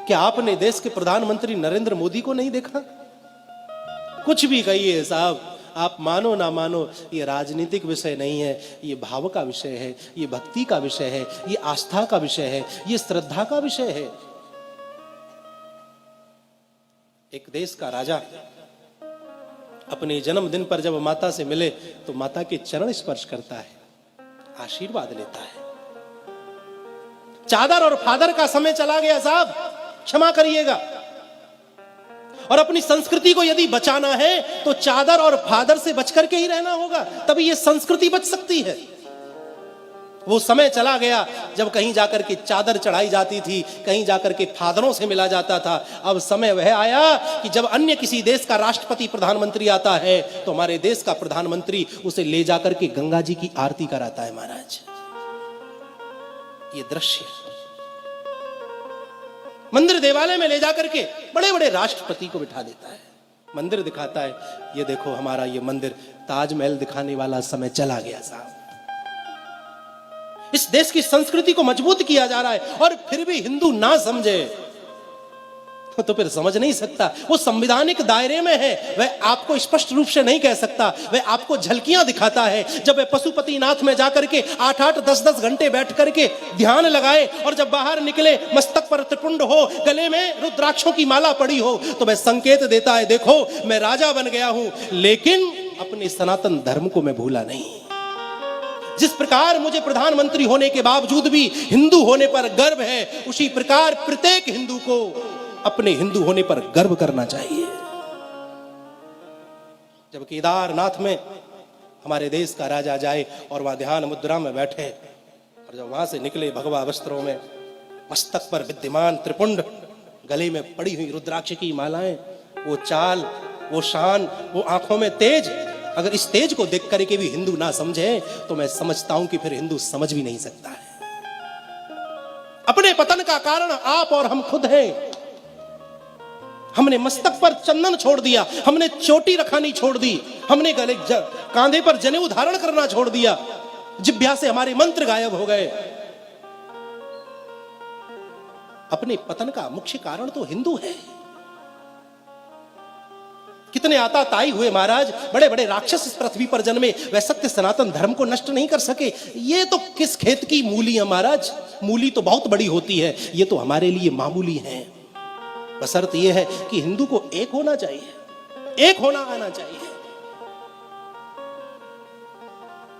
क्या आपने देश के प्रधानमंत्री नरेंद्र मोदी को नहीं देखा? कुछ भी कहिए साहब, आप मानो ना मानो, ये राजनीतिक विषय नहीं है, ये भाव का विषय है, ये भक्ति का विषय है, ये आस्था का विषय है, ये श्रद्धा का विषय है। एक देश का राजा अपने जन्मदिन पर जब माता से मिले तो माता के चरण स्पर्श करता है, आशीर्वाद लेता है। चादर और फादर का समय चला गया साहब, क्षमा करिएगा। और अपनी संस्कृति को यदि बचाना है तो चादर और फादर से बचकर के ही रहना होगा, तभी ये संस्कृति बच सकती है। वो समय चला गया जब कहीं जाकर के चादर चढ़ाई जाती थी, कहीं जाकर के फादरों से मिला जाता था। अब समय वह आया कि जब अन्य किसी देश का राष्ट्रपति प्रधानमंत्री आता है तो हमारे देश का प्रधानमंत्री उसे ले जाकर के गंगा जी की आरती कराता है। महाराज, ये दृश्य मंदिर देवालय में ले जाकर के बड़े बड़े राष्ट्रपति को बिठा देता है, मंदिर दिखाता है, ये देखो हमारा ये मंदिर, ताजमहल दिखाने वाला समय चला गया साहब। इस देश की संस्कृति को मजबूत किया जा रहा है और फिर भी हिंदू ना समझे तो फिर समझ नहीं सकता। वो संवैधानिक दायरे में है, वह आपको स्पष्ट रूप से नहीं कह सकता, वह आपको झलकियां दिखाता है। जब वह पशुपतिनाथ में जाकर के 8-8, 10-10 घंटे बैठ करके ध्यान लगाए और जब बाहर निकले मस्तक पर त्रिपुंड हो, गले में रुद्राक्षों की माला पड़ी हो, तो वह संकेत देता है, देखो मैं राजा बन गया हूं लेकिन अपने सनातन धर्म को मैं भूला नहीं। जिस प्रकार मुझे प्रधानमंत्री होने के बावजूद भी हिंदू होने पर गर्व है, उसी प्रकार प्रत्येक हिंदू को अपने हिंदू होने पर गर्व करना चाहिए। जब केदारनाथ में हमारे देश का राजा जाए और वहां ध्यान मुद्रा में बैठे और जब वहां से निकले भगवा वस्त्रों में, मस्तक पर विद्यमान त्रिपुंड, गले में पड़ी हुई रुद्राक्ष की मालाएं, वो चाल, वो शान, वो आंखों में तेज, अगर इस तेज को देख करके भी हिंदू ना समझे तो मैं समझता हूं कि फिर हिंदू समझ भी नहीं सकता है। अपने पतन का कारण आप और हम खुद हैं। हमने मस्तक पर चंदन छोड़ दिया, हमने चोटी रखानी छोड़ दी, हमने गले कांधे पर जनेऊ धारण करना छोड़ दिया, जिह्वा से हमारे मंत्र गायब हो गए। अपने पतन का मुख्य कारण तो हिंदू है। कितने आताताई हुए महाराज, बड़े बड़े राक्षस इस पृथ्वी पर जन्मे, वह सत्य सनातन धर्म को नष्ट नहीं कर सके। ये तो किस खेत की मूली है महाराज, मूली तो बहुत बड़ी होती है, ये तो हमारे लिए मामूली है। बशर्त यह है कि हिंदू को एक होना चाहिए, एक होना आना चाहिए।